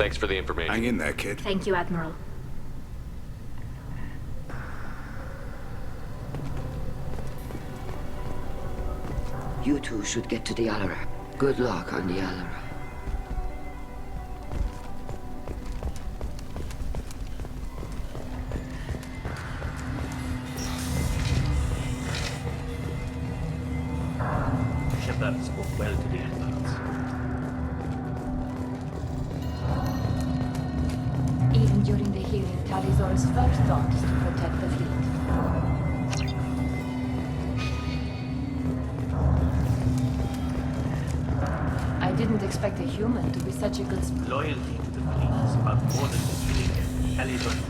Thanks for the information. Hang in there, kid. Thank you, Admiral. You two should get to the Alara. Good luck on the Alara. Shepard spoke well to the Admirals. Even during the hearing, Tali'Zorah's first thought is to protect the fleet. I didn't expect a human to be such a good Loyalty to the fleet is about more than just killing Tali'Zorah.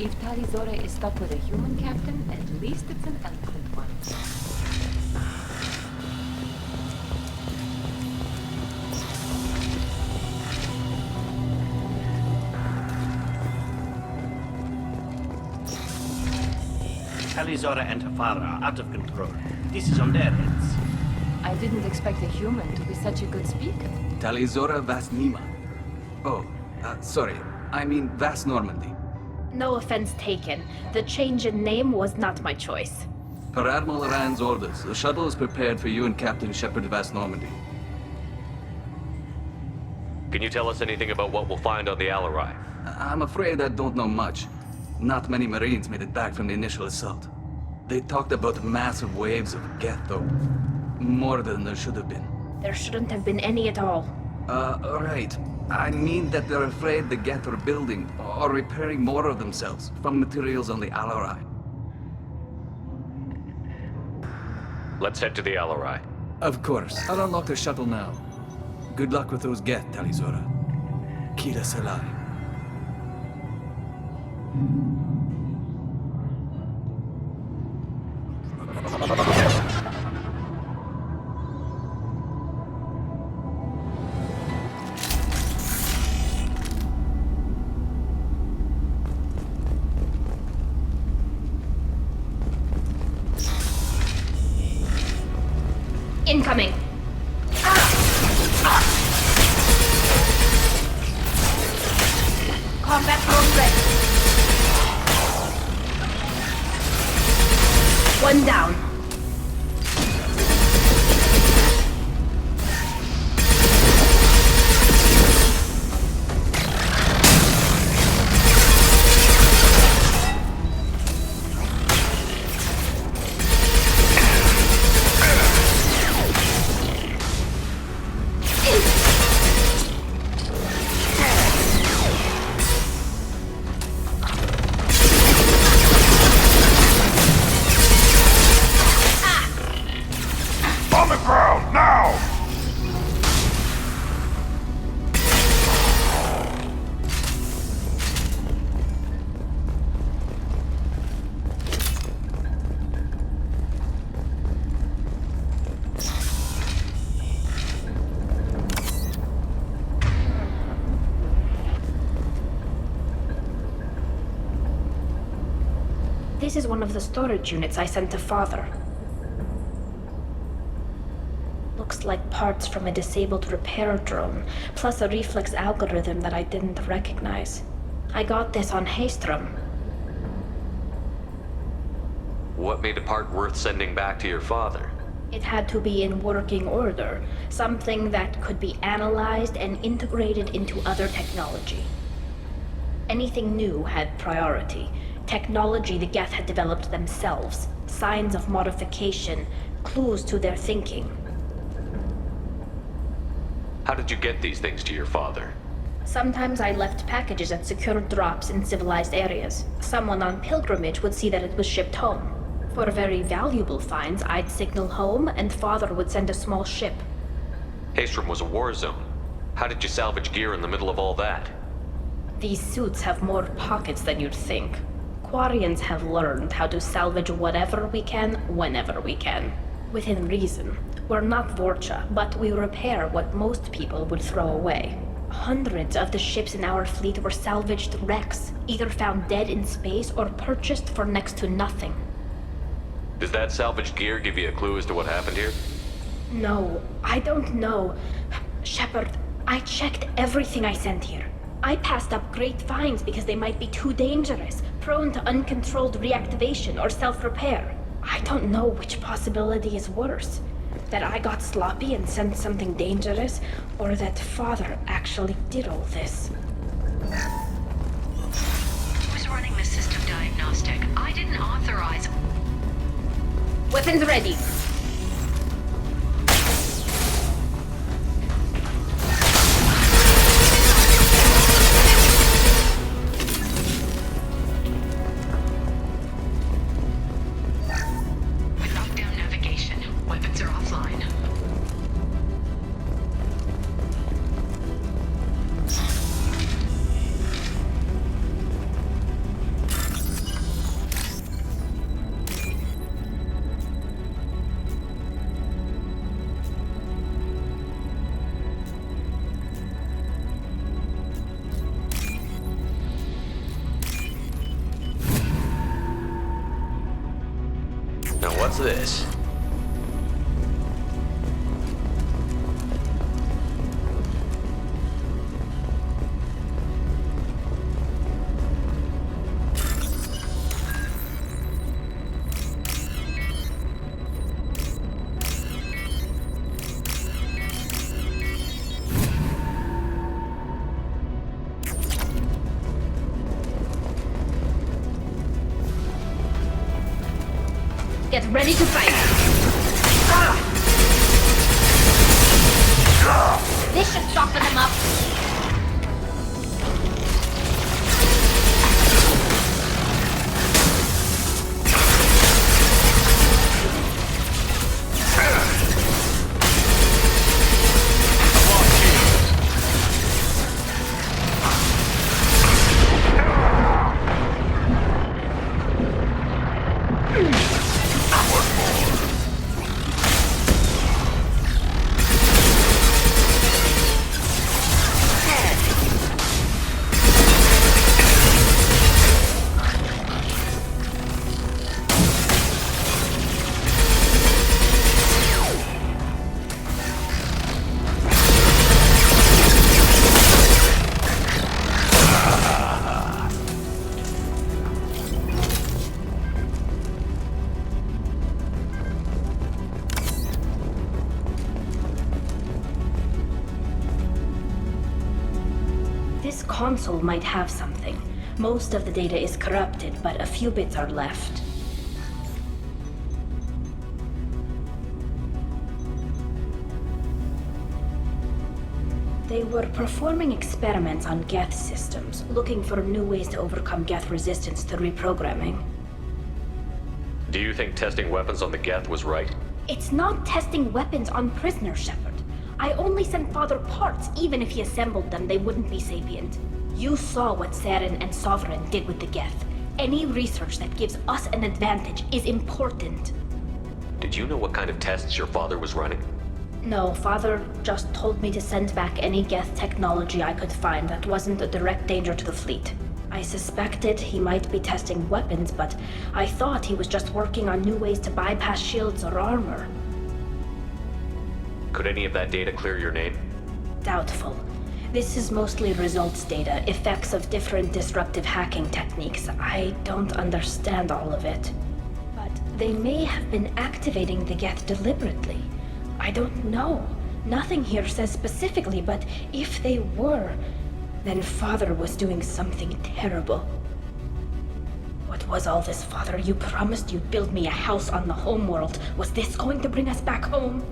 If Tali'Zorah is stuck with a human captain, at least it's an eloquent one. Tali'Zorah and Hafara are out of control. This is on their heads. I didn't expect a human to be such a good speaker. Tali'Zorah Vas Nima. Oh, sorry. I mean Vas Normandy. No offense taken. The change in name was not my choice. Per Admiral Rand's orders, the shuttle is prepared for you and Captain Shepard Vas Normandy. Can you tell us anything about what we'll find on the Alarai? I'm afraid I don't know much. Not many Marines made it back from the initial assault. They talked about massive waves of Geth, though. More than there should have been. There shouldn't have been any at all. Right. I mean that they're afraid the Geth are building or repairing more of themselves from materials on the Alarai. Let's head to the Alarai. Of course. I'll unlock the shuttle now. Good luck with those Geth, Tali'Zorah. Kira Salai. Incoming! Combat drone ready. One down. On the ground, now! This is one of the storage units I sent to Father. Looks like parts from a disabled repair drone, plus a reflex algorithm that I didn't recognize. I got this on Haestrom. What made a part worth sending back to your father? It had to be in working order, something that could be analyzed and integrated into other technology. Anything new had priority. Technology the Geth had developed themselves, signs of modification, clues to their thinking. How did you get these things to your father? Sometimes I left packages at secured drops in civilized areas. Someone on pilgrimage would see that it was shipped home. For very valuable finds, I'd signal home, and Father would send a small ship. Haestrom was a war zone. How did you salvage gear in the middle of all that? These suits have more pockets than you'd think. Quarians have learned how to salvage whatever we can, whenever we can. Within reason. We're not Vorcha, but we repair what most people would throw away. Hundreds of the ships in our fleet were salvaged wrecks, either found dead in space or purchased for next to nothing. Does that salvaged gear give you a clue as to what happened here? No, I don't know. Shepard, I checked everything I sent here. I passed up great finds because they might be too dangerous, prone to uncontrolled reactivation or self-repair. I don't know which possibility is worse. That I got sloppy and sent something dangerous, or that Father actually did all this. Who's running the system diagnostic? I didn't authorize... Weapons ready. We locked down navigation. Weapons are offline. Now what's this? Get ready to fight. This should soften them up. This console might have something. Most of the data is corrupted, but a few bits are left. They were performing experiments on Geth systems, looking for new ways to overcome Geth resistance to reprogramming. Do you think testing weapons on the Geth was right? It's not testing weapons on prisoners, Shepard. I only sent Father parts. Even if he assembled them, they wouldn't be sapient. You saw what Saren and Sovereign did with the Geth. Any research that gives us an advantage is important. Did you know what kind of tests your father was running? No, Father just told me to send back any Geth technology I could find that wasn't a direct danger to the fleet. I suspected he might be testing weapons, but I thought he was just working on new ways to bypass shields or armor. Could any of that data clear your name? Doubtful. This is mostly results data, effects of different disruptive hacking techniques. I don't understand all of it. But they may have been activating the Geth deliberately. I don't know. Nothing here says specifically, but if they were, then Father was doing something terrible. What was all this, Father? You promised you'd build me a house on the homeworld. Was this going to bring us back home?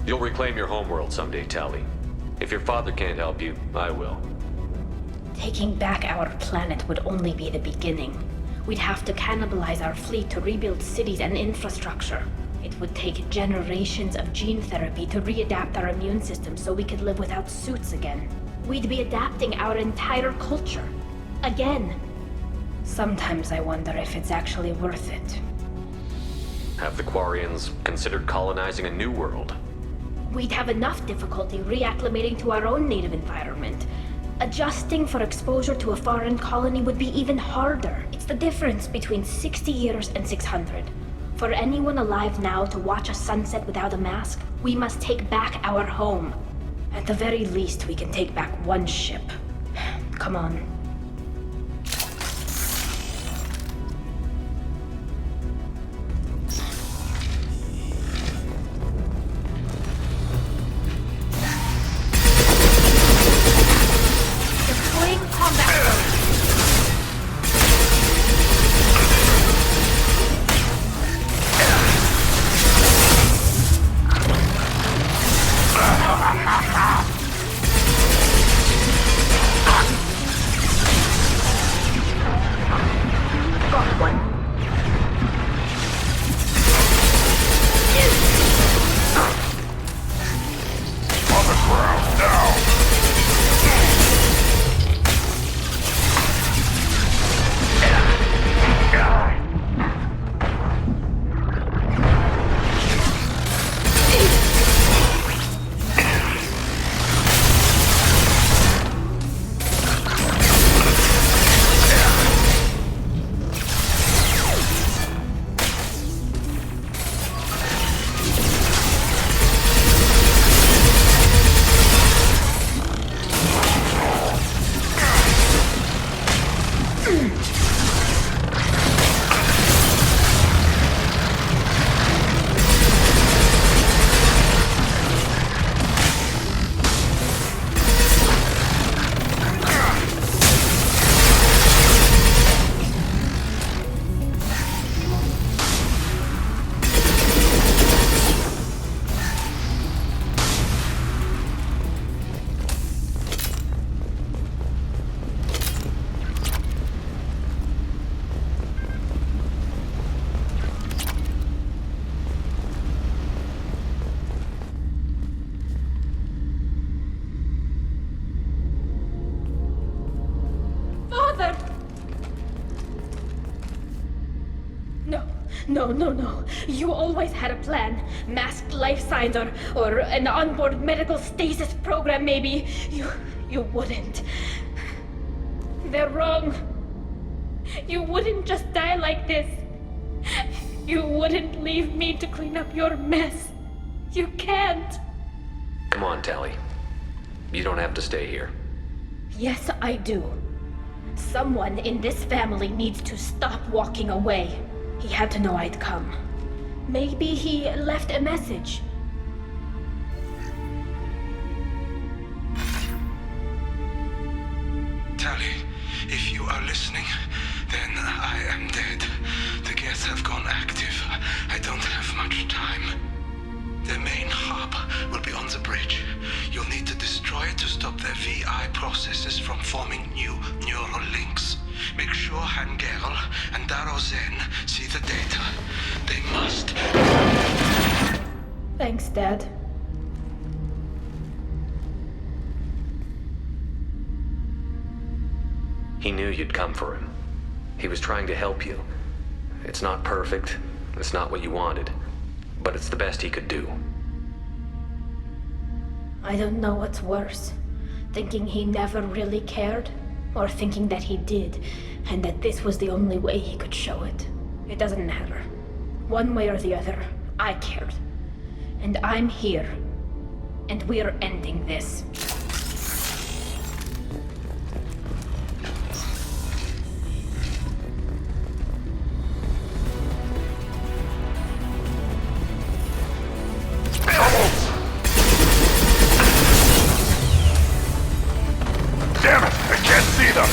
You'll reclaim your homeworld someday, Tali. If your father can't help you, I will. Taking back our planet would only be the beginning. We'd have to cannibalize our fleet to rebuild cities and infrastructure. It would take generations of gene therapy to readapt our immune system so we could live without suits again. We'd be adapting our entire culture. Again. Sometimes I wonder if it's actually worth it. Have the Quarians considered colonizing a new world? we'd have enough difficulty reacclimating to our own native environment. Adjusting for exposure to a foreign colony would be even harder. It's the difference between 60 years and 600. For anyone alive now to watch a sunset without a mask, we must take back our home. At the very least, we can take back one ship. Come on. Deploying combat mode. Got one. On the ground now! Father! No. You always had a plan. Masked life signs or an onboard medical stasis program, maybe. You wouldn't. They're wrong. You wouldn't just die like this. You wouldn't leave me to clean up your mess. You can't. Come on, Tali. You don't have to stay here. Yes, I do. Someone in this family needs to stop walking away. He had to know I'd come. Maybe he left a message. Tali, if you are listening, then I am dead. The Geth have gone active. I don't have much time. The main hub will be on the bridge. You'll need to destroy it to stop their VI processes from forming new neural links. Make sure Hangerl and Daro Zen see the data. They must. Thanks, Dad. He knew you'd come for him. He was trying to help you. It's not perfect. It's not what you wanted. But it's the best he could do. I don't know what's worse. Thinking he never really cared, or thinking that he did, and that this was the only way he could show it. It doesn't matter. One way or the other, I cared. And I'm here. And we're ending this. Damn it! I can't see them!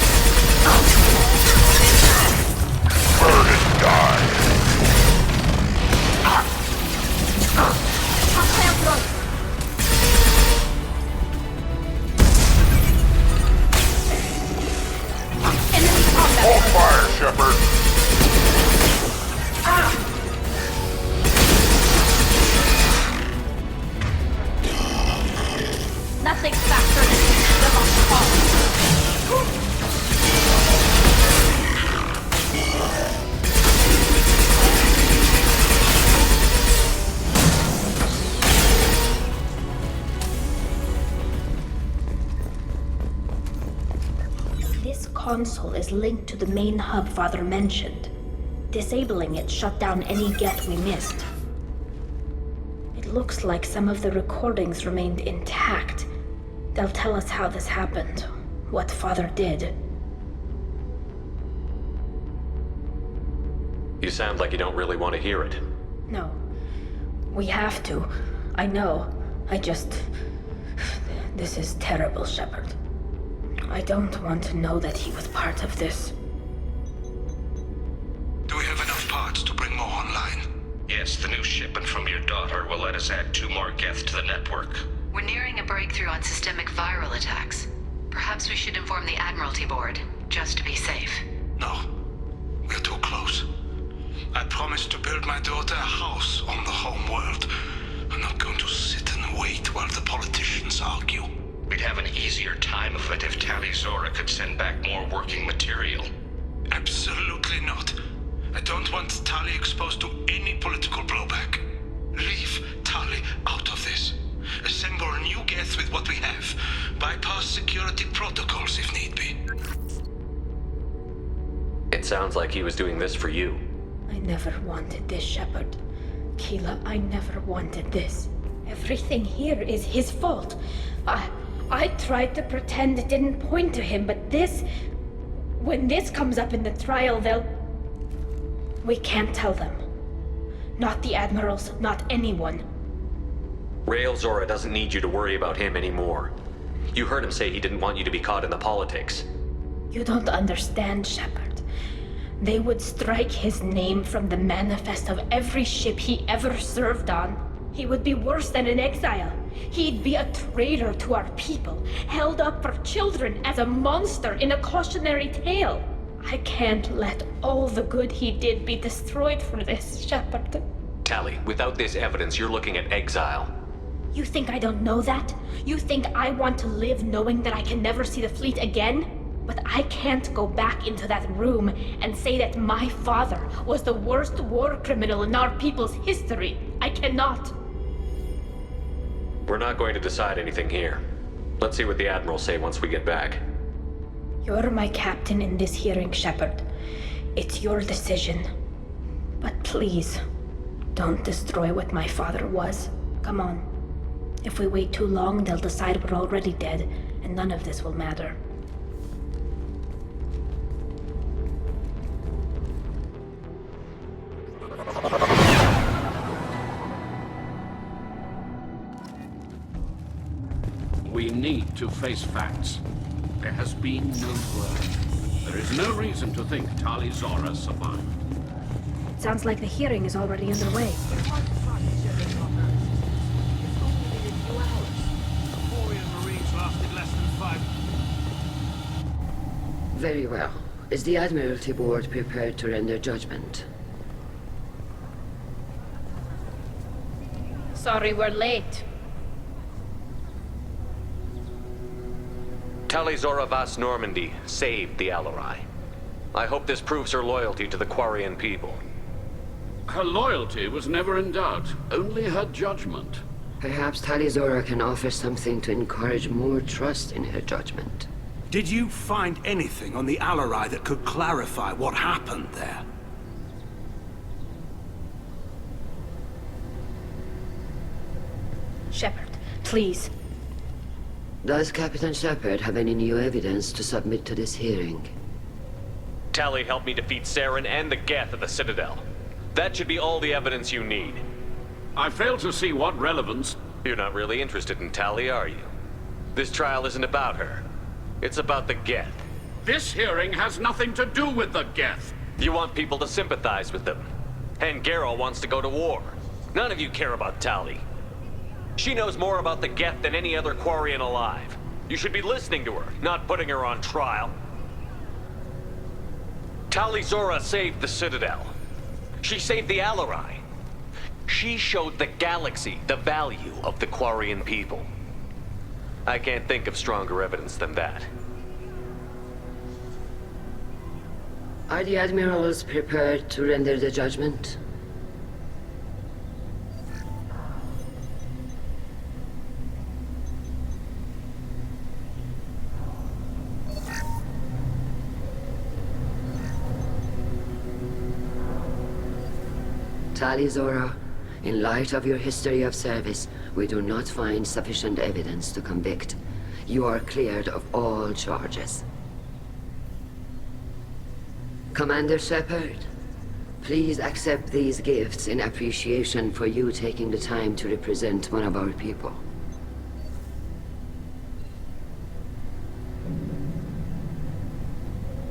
Burn and die! console is linked to the main hub Father mentioned. Disabling it shut down any Geth we missed. It looks like some of the recordings remained intact. They'll tell us how this happened, what Father did. You sound like you don't really want to hear it. No. We have to. I know. This is terrible, Shepard. I don't want to know that he was part of this. Do we have enough parts to bring more online? Yes, the new shipment from your daughter will let us add 2 more Geth to the network. We're nearing a breakthrough on systemic viral attacks. Perhaps we should inform the Admiralty Board, just to be safe. No. We're too close. I promised to build my daughter a house on the home world. I'm not going to sit and wait while the politicians argue. We'd have an easier time of it if Tali Zora could send back more working material. Absolutely not. I don't want Tali exposed to any political blowback. Leave Tali out of this. Assemble a new Geth with what we have. Bypass security protocols if need be. It sounds like he was doing this for you. I never wanted this, Shepard. Keela, I never wanted this. Everything here is his fault. I tried to pretend it didn't point to him, but this... When this comes up in the trial, they'll... We can't tell them. Not the Admirals, not anyone. Rael Zora doesn't need you to worry about him anymore. You heard him say he didn't want you to be caught in the politics. You don't understand, Shepard. They would strike his name from the manifest of every ship he ever served on. He would be worse than an exile. He'd be a traitor to our people, held up for children as a monster in a cautionary tale. I can't let all the good he did be destroyed for this, Shepard. Tali, without this evidence, you're looking at exile. You think I don't know that? You think I want to live knowing that I can never see the fleet again? But I can't go back into that room and say that my father was the worst war criminal in our people's history. I cannot. We're not going to decide anything here. Let's see what the Admirals say once we get back. You're my captain in this hearing, Shepard. It's your decision. But please, don't destroy what my father was. Come on. If we wait too long, they'll decide we're already dead, and none of this will matter. We need to face facts. There has been no word. There is no reason to think Tali Zora survived. Sounds like the hearing is already underway. Very well. Is the Admiralty Board prepared to render judgment? Sorry we're late. Tali Zora Vas Normandy saved the Alarai. I hope this proves her loyalty to the Quarian people. Her loyalty was never in doubt, only her judgment. Perhaps Tali Zora can offer something to encourage more trust in her judgment. Did you find anything on the Alarai that could clarify what happened there? Shepard, please. Does Captain Shepard have any new evidence to submit to this hearing? Tali helped me defeat Saren and the Geth at the Citadel. That should be all the evidence you need. I fail to see what relevance... You're not really interested in Tali, are you? This trial isn't about her. It's about the Geth. This hearing has nothing to do with the Geth. You want people to sympathize with them. And Garrow wants to go to war. None of you care about Tali. She knows more about the Geth than any other Quarian alive. You should be listening to her, not putting her on trial. Tali Zora saved the Citadel. She saved the Alarai. She showed the galaxy the value of the Quarian people. I can't think of stronger evidence than that. Are the Admirals prepared to render the judgment? Tali Zora, in light of your history of service, we do not find sufficient evidence to convict. You are cleared of all charges. Commander Shepard, please accept these gifts in appreciation for you taking the time to represent one of our people.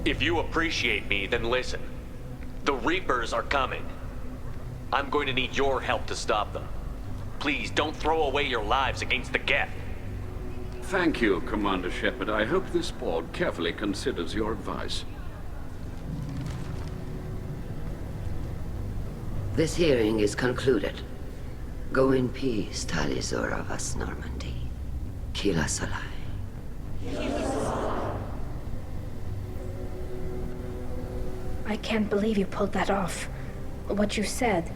If you appreciate me, then listen. The Reapers are coming. I'm going to need your help to stop them. Please, don't throw away your lives against the Geth. Thank you, Commander Shepard. I hope this board carefully considers your advice. This hearing is concluded. Go in peace, Tali Zora Vas Normandy. Kila Salai. I can't believe you pulled that off. What you said.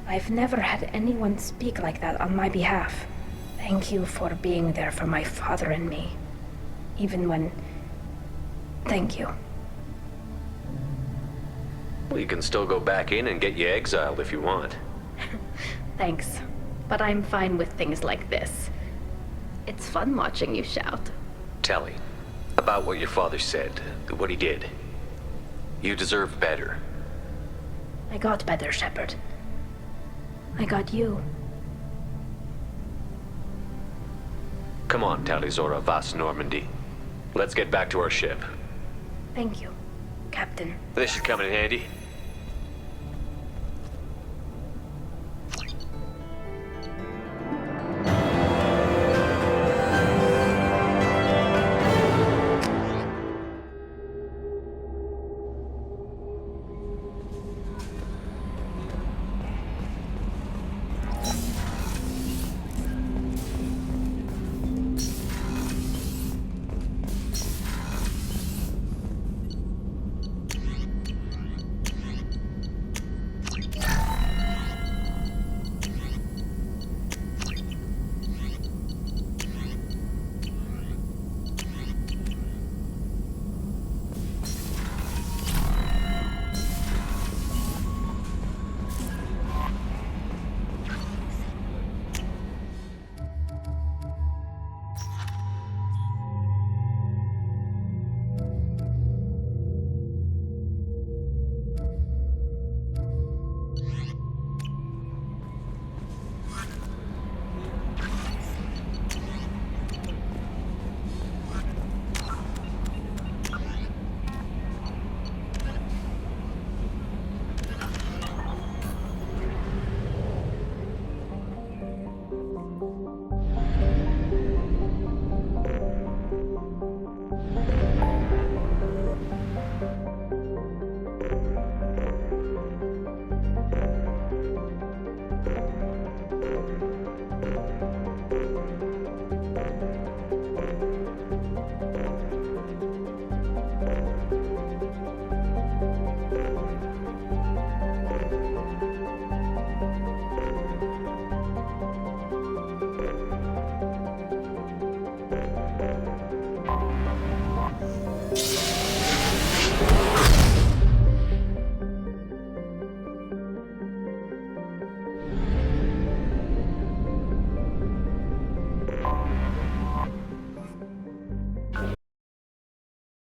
I've never had anyone speak like that on my behalf. Thank you for being there for my father and me. Even when... Thank you. Well, you can still go back in and get you exiled if you want. Thanks. But I'm fine with things like this. It's fun watching you shout. Tali, about what your father said, what he did. You deserve better. I got better, Shepard. I got you. Come on, Tali Zora Vas Normandy. Let's get back to our ship. Thank you, Captain. This should come in handy.